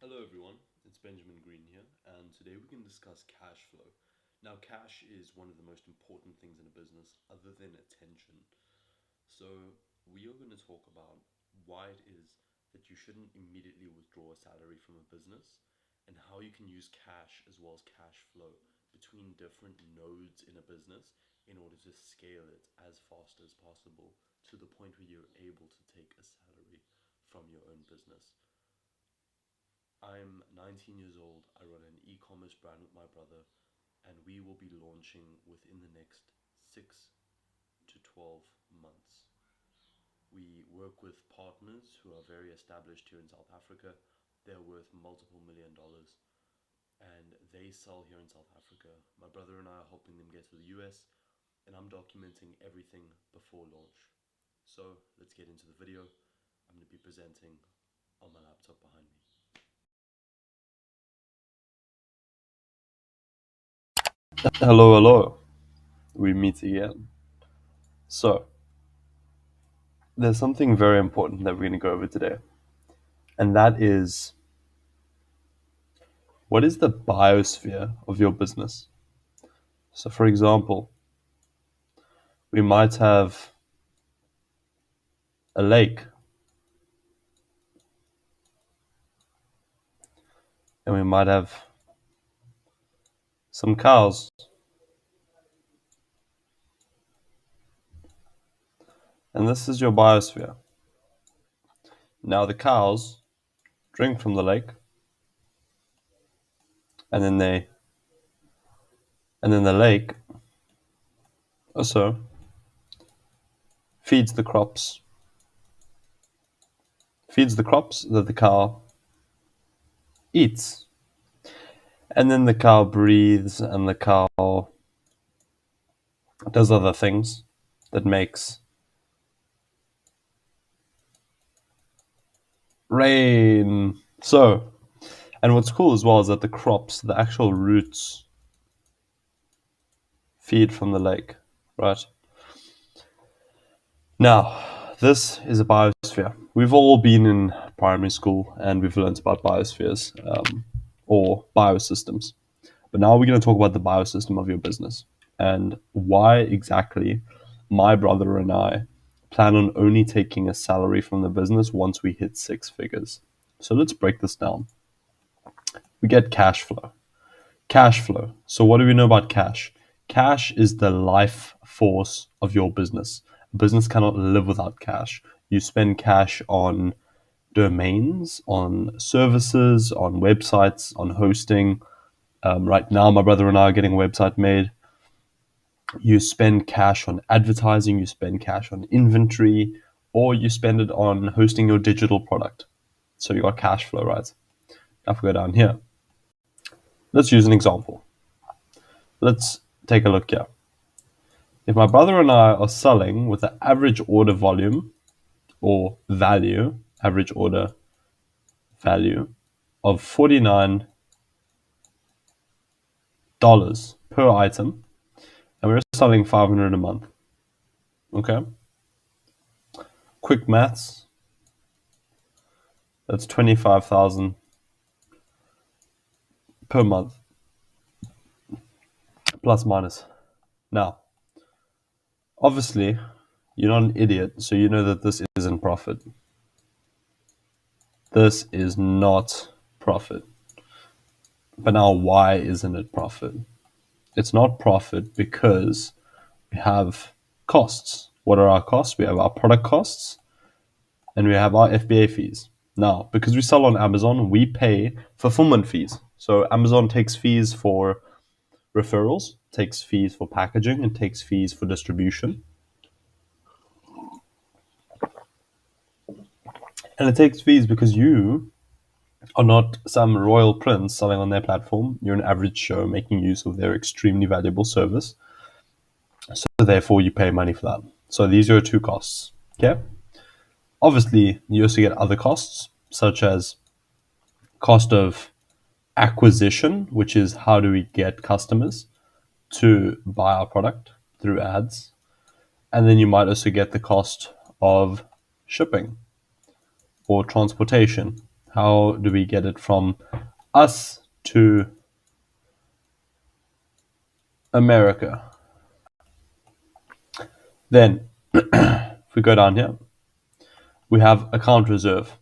Hello everyone, it's Benjamin Green here, and today we can discuss cash flow. Now, cash is one of the most important things in a business other than attention. So, we are going to talk about why it is that you shouldn't immediately withdraw a salary from a business and how you can use cash as well as cash flow between different nodes in a business in order to scale it as fast as possible to the point where you're able to take a salary from your own business. I'm 19 years old. I run an e-commerce brand with my brother, and we will be launching within the next 6 to 12 months. We work with partners who are very established here in South Africa. They're worth multiple $1 million, and they sell here in South Africa. My brother and I are helping them get to the US, and I'm documenting everything before launch. So let's get into the video. I'm going to be presenting on my laptop behind me. Hello, hello. We meet again. So, there's something very important that we're going to go over today, and that is what is the biosphere of your business? So, for example, we might have a lake, and we might have some cows, and this is your biosphere. Now, the cows drink from the lake, and then the lake also feeds the crops that the cow eats. And then the cow breathes, and the cow does other things that makes rain. So, and what's cool as well is that the crops, the actual roots, feed from the lake, right? Now, this is a biosphere. We've all been in primary school and we've learned about biospheres or biosystems. But now we're going to talk about the biosystem of your business and why exactly my brother and I plan on only taking a salary from the business once we hit 6 figures. So let's break this down. We get cash flow. Cash flow. So what do we know about cash? Cash is the life force of your business. A business cannot live without cash. You spend cash on domains, on services, on websites, on hosting. Right now, my brother and I are getting a website made. You spend cash on advertising, you spend cash on inventory, or you spend it on hosting your digital product. So you got cash flow, right? Now if we go down here, let's use an example. Let's take a look here. If my brother and I are selling with an average order volume or value, average order value of $49 per item, and we're selling 500 a month. Okay. Quick maths. That's 25,000 per month, plus minus. Now, obviously, you're not an idiot, so you know that this isn't profit. This is not profit. But now, why isn't it profit? It's not profit because we have costs. What are our costs? We have our product costs and we have our FBA fees. Now, because we sell on Amazon, we pay fulfillment fees. So Amazon takes fees for referrals, takes fees for packaging, and takes fees for distribution. And it takes fees because you are not some royal prince selling on their platform. You're an average Joe making use of their extremely valuable service. So therefore, you pay money for that. So these are your two costs. Okay. Obviously, you also get other costs, such as cost of acquisition, which is how do we get customers to buy our product through ads. And then you might also get the cost of shipping or transportation. How do we get it from us to America? Then, if we go down here, we have account reserve.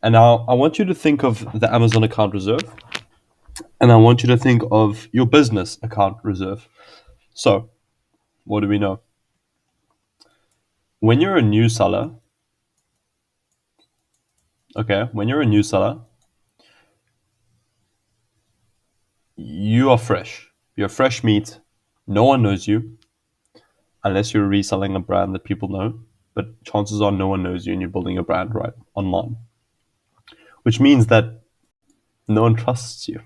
And now I want you to think of the Amazon account reserve, and I want you to think of your business account reserve. So, what do we know? When you're a new seller, when you're a new seller, you are fresh. You're fresh meat. No one knows you unless you're reselling a brand that people know. But chances are no one knows you and you're building a brand right online, which means that no one trusts you.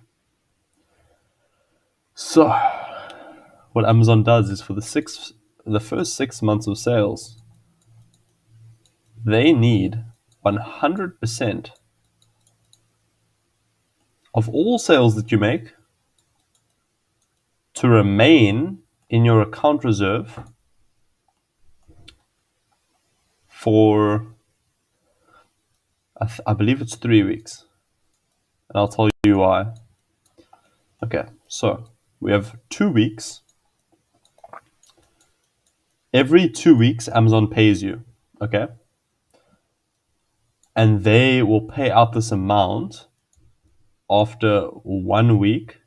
So, what Amazon does is for the first 6 months of sales, they need 100% of all sales that you make to remain in your account reserve for, I believe it's 3 weeks. And I'll tell you why. Okay, so we have 2 weeks. Every 2 weeks, Amazon pays you, okay? And they will pay out this amount after 1 week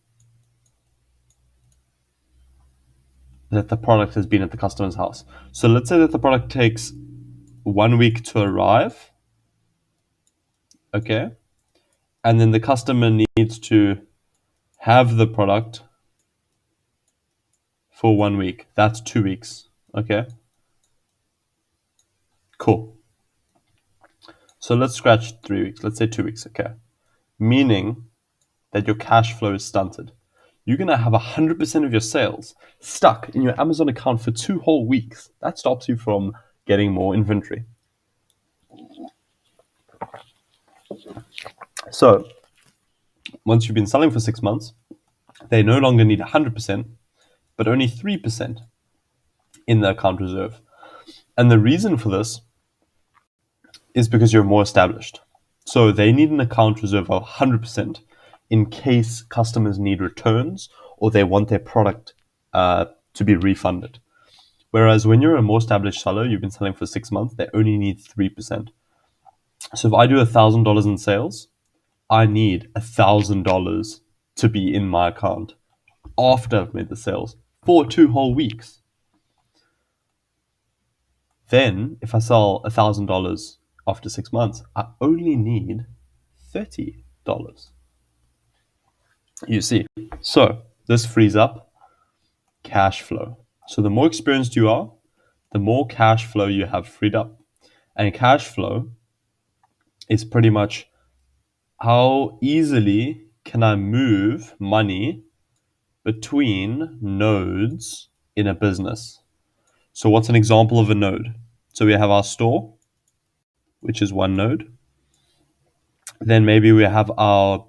that the product has been at the customer's house. So let's say that the product takes 1 week to arrive, okay? And then the customer needs to have the product for 1 week. That's 2 weeks, okay? Cool. So let's scratch 3 weeks. Let's say 2 weeks, okay? Meaning that your cash flow is stunted. You're going to have 100% of your sales stuck in your Amazon account for 2 whole weeks. That stops you from getting more inventory. So once you've been selling for 6 months, they no longer need 100%, but only 3% in the account reserve. And the reason for this is because you're more established. So they need an account reserve of 100% in case customers need returns or they want their product to be refunded. Whereas when you're a more established seller, you've been selling for 6 months, they only need 3%. So if I do $1,000 in sales, I need $1,000 to be in my account after I've made the sales for 2 whole weeks. Then, if I sell $1,000 after 6 months, I only need $30. You see, so this frees up cash flow. So the more experienced you are, the more cash flow you have freed up. And cash flow is pretty much how easily can I move money between nodes in a business. So what's an example of a node? So we have our store, which is one node. Then maybe we have our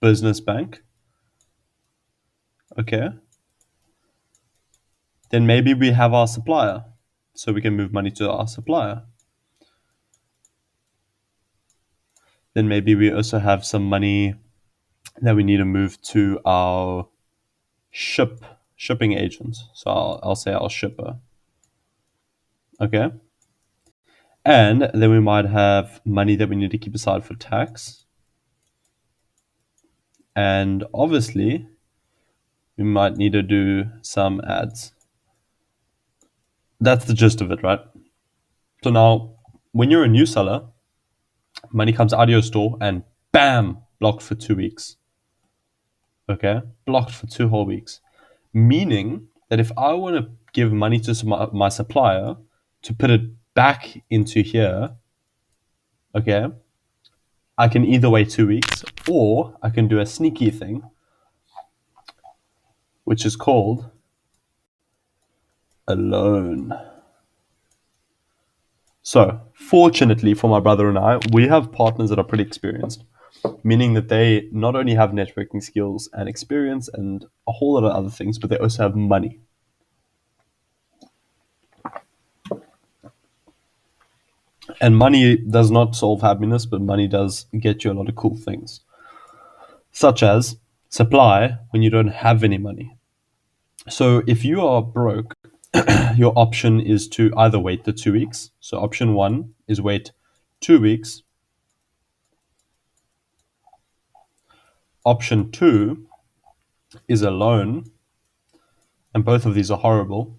business bank. Okay. Then maybe we have our supplier. So we can move money to our supplier. Then maybe we also have some money that we need to move to our shipping agent. So I'll say our shipper. Okay. And then we might have money that we need to keep aside for tax. And obviously, we might need to do some ads. That's the gist of it, right? So now, when you're a new seller, money comes out of your store and bam, blocked for 2 weeks. Okay? Blocked for 2 whole weeks. Meaning that if I want to give money to my supplier to put it back into here, okay, I can either wait 2 weeks or I can do a sneaky thing, which is called a loan. So, fortunately for my brother and I, we have partners that are pretty experienced, meaning that they not only have networking skills and experience and a whole lot of other things, but they also have money. And money does not solve happiness, but money does get you a lot of cool things, such as supply when you don't have any money. So if you are broke, your option is to either wait the 2 weeks. So option one is wait 2 weeks. Option two is a loan, and both of these are horrible.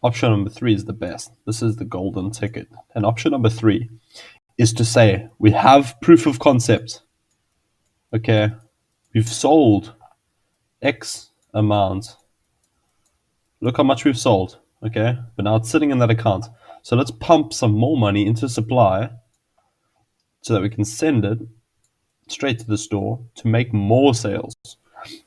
Option number three is the best. This is the golden ticket. And option number three is to say, we have proof of concept. Okay, we've sold X amount. Look how much we've sold. Okay, but now it's sitting in that account. So let's pump some more money into supply so that we can send it straight to the store to make more sales.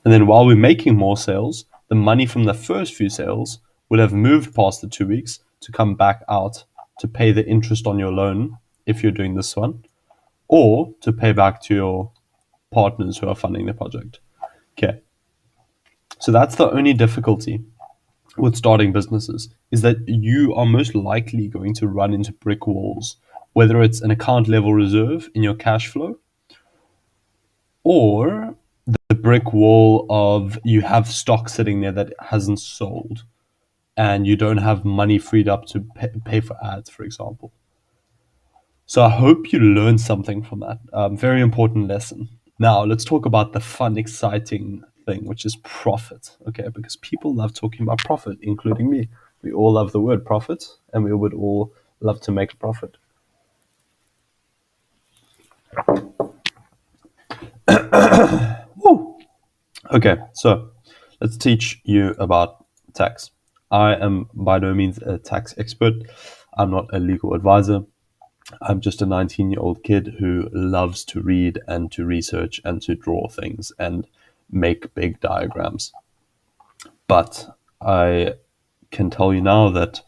And then while we're making more sales, the money from the first few sales will have moved past the 2 weeks to come back out to pay the interest on your loan if you're doing this one, or to pay back to your partners who are funding the project. Okay. So that's the only difficulty with starting businesses, is that you are most likely going to run into brick walls, whether it's an account level reserve in your cash flow, or the brick wall of you have stock sitting there that hasn't sold and you don't have money freed up to pay for ads, for example. So I hope you learned something from that. Very important lesson. Now let's talk about the fun, exciting thing, which is profit. Okay, because people love talking about profit, including me. We all love the word profit, and we would all love to make a profit. Woo. Okay, so let's teach you about tax. I am by no means a tax expert. I'm not a legal advisor. I'm just a 19-year-old kid who loves to read and to research and to draw things and make big diagrams. But I can tell you now that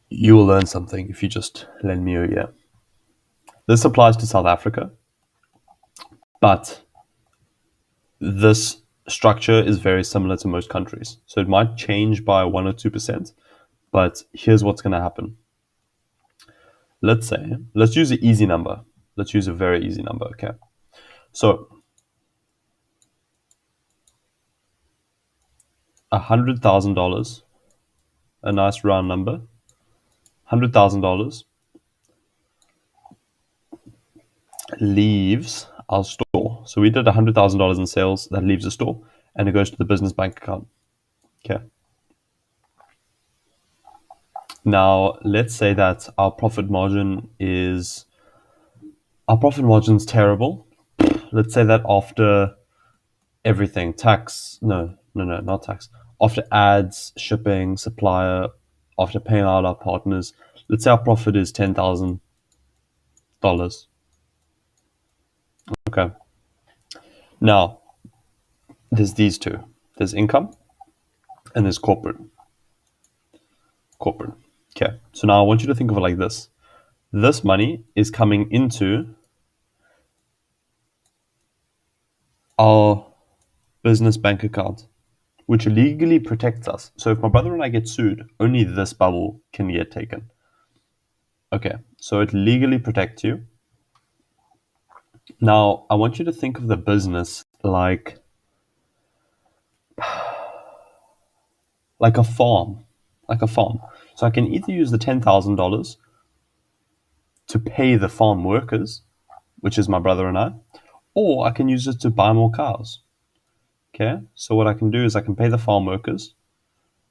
you will learn something if you just lend me a ear. This applies to South Africa, but this structure is very similar to most countries. So it might change by 1 or 2%, but here's what's going to happen. Let's use an easy number. Let's use a very easy number, okay? So $100,000, a nice round number, $100,000 leaves our store. So we did $100,000 in sales, that leaves the store, and it goes to the business bank account. Okay. Now, let's say that our profit margin's terrible. Let's say that after everything, not tax, after ads, shipping, supplier, after paying out our partners, let's say our profit is $10,000. Okay. Now, there's these two. There's income and there's corporate. Corporate. Okay. So now I want you to think of it like this. This money is coming into our business bank account, which legally protects us. So if my brother and I get sued, only this bubble can get taken. Okay. So it legally protects you. Now, I want you to think of the business like a farm. So I can either use the $10,000 to pay the farm workers, which is my brother and I, or I can use it to buy more cows. Okay, so what I can do is I can pay the farm workers,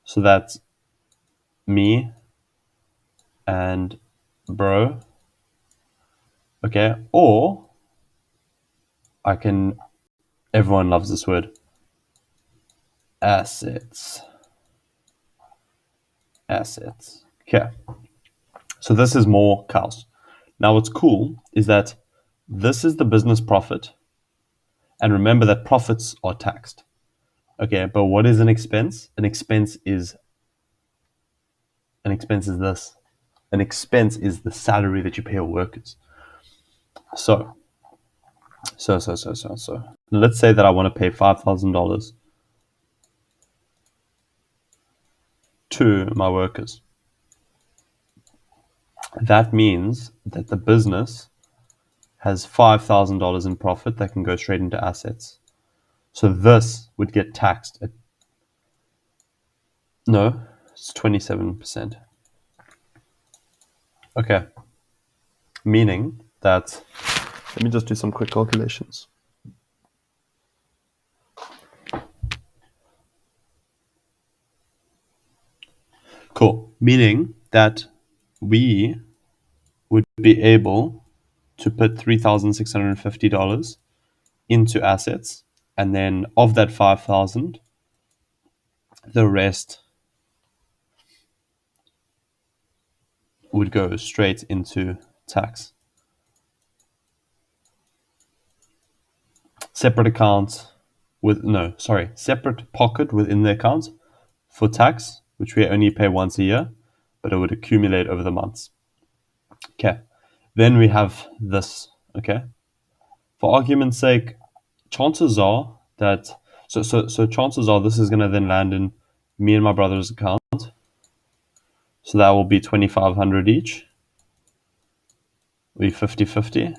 so that's me and bro. Okay, or I can, everyone loves this word, assets. Okay, so this is more cows. Now what's cool is that this is the business profit, and remember that profits are taxed. Okay, but what is an expense? An expense is this. An expense is the salary that you pay your workers. So let's say that I want to pay $5,000 to my workers. that means that the business has $5,000 in profit that can go straight into assets. So this would get taxed at, no, it's 27%. Okay. Meaning that, let me just do some quick calculations. Cool. Meaning that we would be able to put $3,650 into assets, and then of that 5,000, the rest would go straight into tax. Separate account separate pocket within the account for tax, which we only pay once a year, but it would accumulate over the months. Okay. Then we have this. Okay. For argument's sake, chances are that chances are this is going to then land in me and my brother's account. So that will be 2,500 each. We 50-50.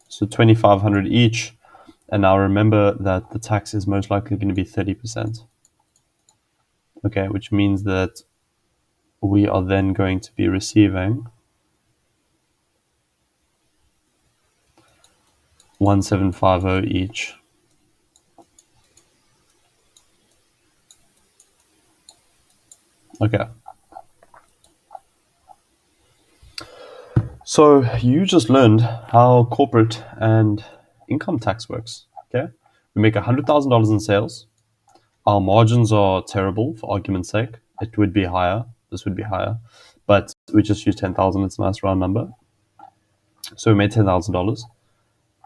So 2,500 each. And now remember that the tax is most likely going to be 30%. Okay, which means that we are then going to be receiving 1,750 each. Okay. So you just learned how corporate and income tax works. Okay. We make $100,000 in sales. Our margins are terrible, for argument's sake. It would be higher. This would be higher. But we just use 10,000. It's a nice round number. So we made $10,000.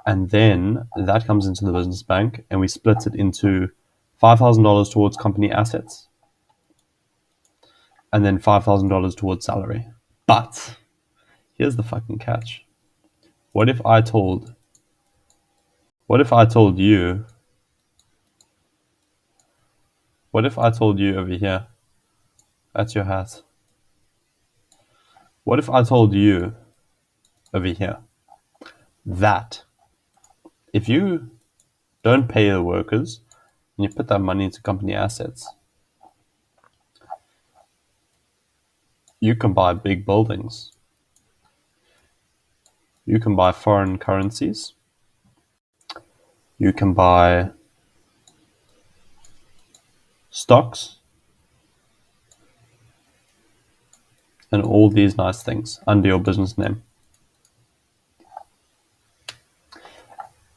And then that comes into the business bank, and we split it into $5,000 towards company assets and then $5,000 towards salary. But here's the fucking catch. What if I told you over here, that's your hat. What if I told you over here that if you don't pay the workers and you put that money into company assets, you can buy big buildings. You can buy foreign currencies. You can buy stocks and all these nice things under your business name.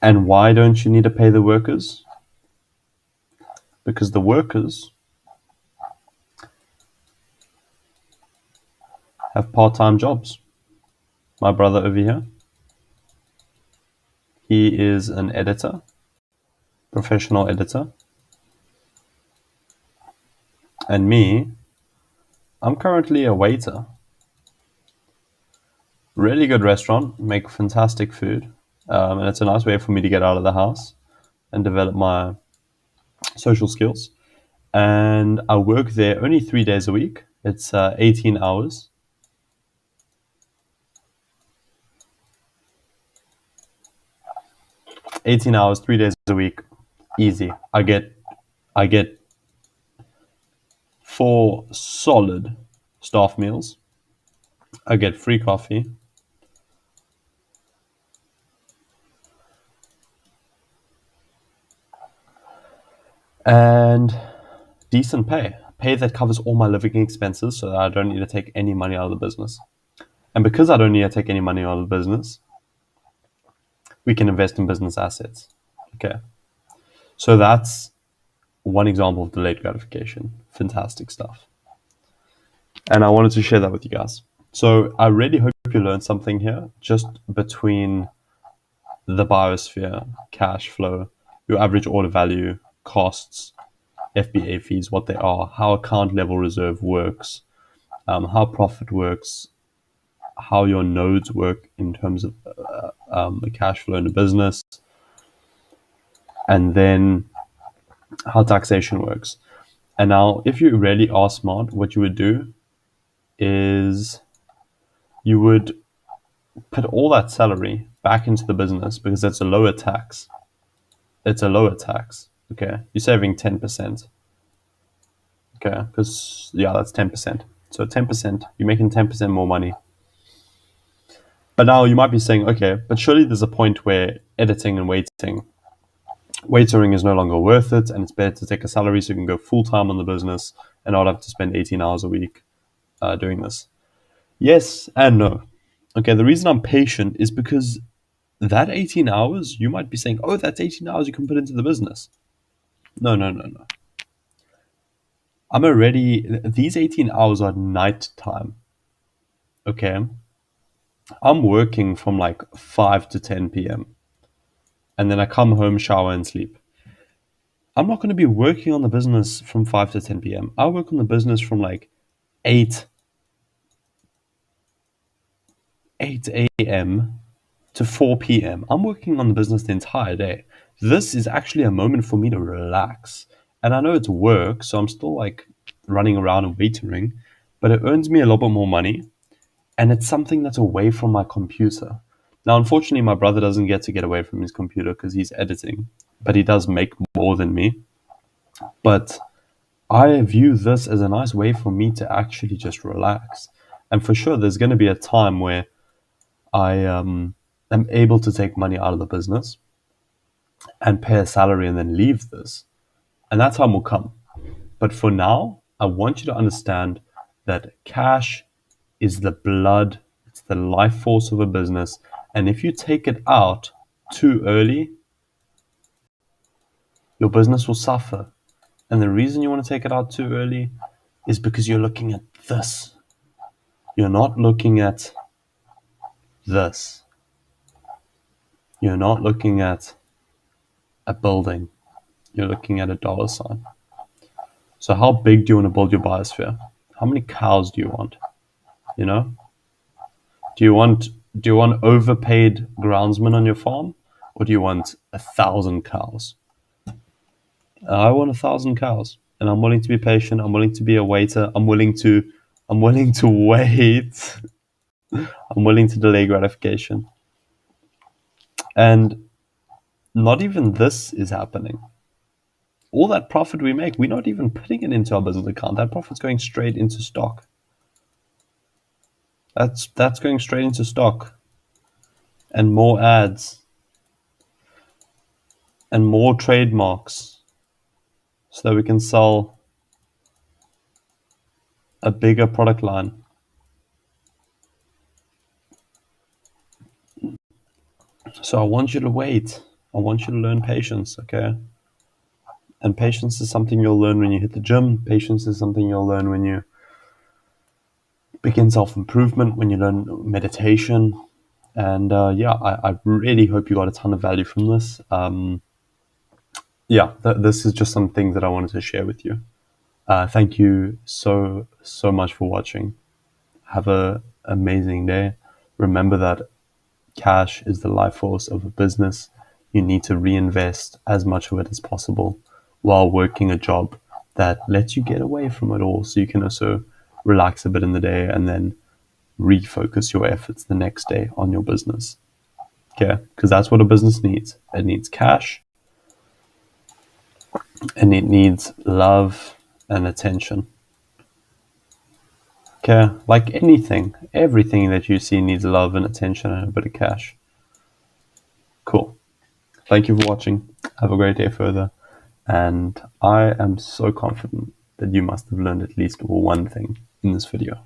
And why don't you need to pay the workers? Because the workers have part-time jobs. My brother over here, he is an editor, professional editor. And me, I'm currently a waiter. Really good restaurant, make fantastic food. And it's a nice way for me to get out of the house and develop my social skills. And I work there only 3 days a week. It's 18 hours. 18 hours, 3 days a week, easy. I get 4 solid staff meals. I get free coffee. And decent pay that covers all my living expenses so that I don't need to take any money out of the business. And because I don't need to take any money out of the business, we can invest in business assets. Okay. So that's one example of delayed gratification. Fantastic stuff. And I wanted to share that with you guys. So I really hope you learned something here, just between the biosphere, cash flow, your average order value, costs, FBA fees, what they are, how account level reserve works, how profit works, how your nodes work in terms of the cash flow in the business, and then how taxation works. And now, if you really are smart, what you would do is you would put all that salary back into the business because it's a lower tax. It's a lower tax. Okay. You're saving 10%. Okay. Because, yeah, that's 10%. So 10%, you're making 10% more money. But now you might be saying, okay, but surely there's a point where editing and waitering is no longer worth it, and it's better to take a salary so you can go full time on the business and not have to spend 18 hours a week doing this. Yes and no. Okay, the reason I'm patient is because that 18 hours, you might be saying, oh, that's 18 hours you can put into the business. No, no, no, no. These 18 hours are night time. Okay. I'm working from like 5 to 10 p.m. and then I come home, shower, and sleep. I'm not going to be working on the business from 5 to 10 p.m. I work on the business from like 8 a.m. to 4 p.m. I'm working on the business the entire day. This is actually a moment for me to relax. And I know it's work, so I'm still like running around and waitering, but it earns me a lot more money. And it's something that's away from my computer. Now, unfortunately, my brother doesn't get away from his computer because he's editing, but he does make more than me. But I view this as a nice way for me to actually just relax. And for sure, there's going to be a time where I am able to take money out of the business and pay a salary and then leave this. And that time will come. But for now, I want you to understand that cash is the blood, it's the life force of a business. And if you take it out too early, your business will suffer. And the reason you want to take it out too early is because you're looking at this. You're not looking at this. You're not looking at a building. You're looking at a dollar sign. So how big do you want to build your biosphere? How many cows do you want? You know? Do you want overpaid groundsmen on your farm? Or do you want 1,000 cows? I want 1,000 cows. And I'm willing to be patient. I'm willing to be a waiter. I'm willing to wait. I'm willing to delay gratification. And not even this is happening. All that profit we make, we're not even putting it into our business account. That profit's going straight into stock. That's going straight into stock. And more ads. And more trademarks. So that we can sell a bigger product line. So I want you to wait. I want you to learn patience, okay? And patience is something you'll learn when you hit the gym. Patience is something you'll learn when you begin self-improvement, when you learn meditation. And I really hope you got a ton of value from this. This is just some things that I wanted to share with you. Thank you so much for watching. Have an amazing day. Remember that cash is the life force of a business. You need to reinvest as much of it as possible while working a job that lets you get away from it all, so you can also relax a bit in the day and then refocus your efforts the next day on your business. Okay, because that's what a business needs. It needs cash, and it needs love and attention. Okay, like anything, everything that you see needs love and attention and a bit of cash. Cool. Thank you for watching. Have a great day further. And I am so confident that you must have learned at least one thing in this video.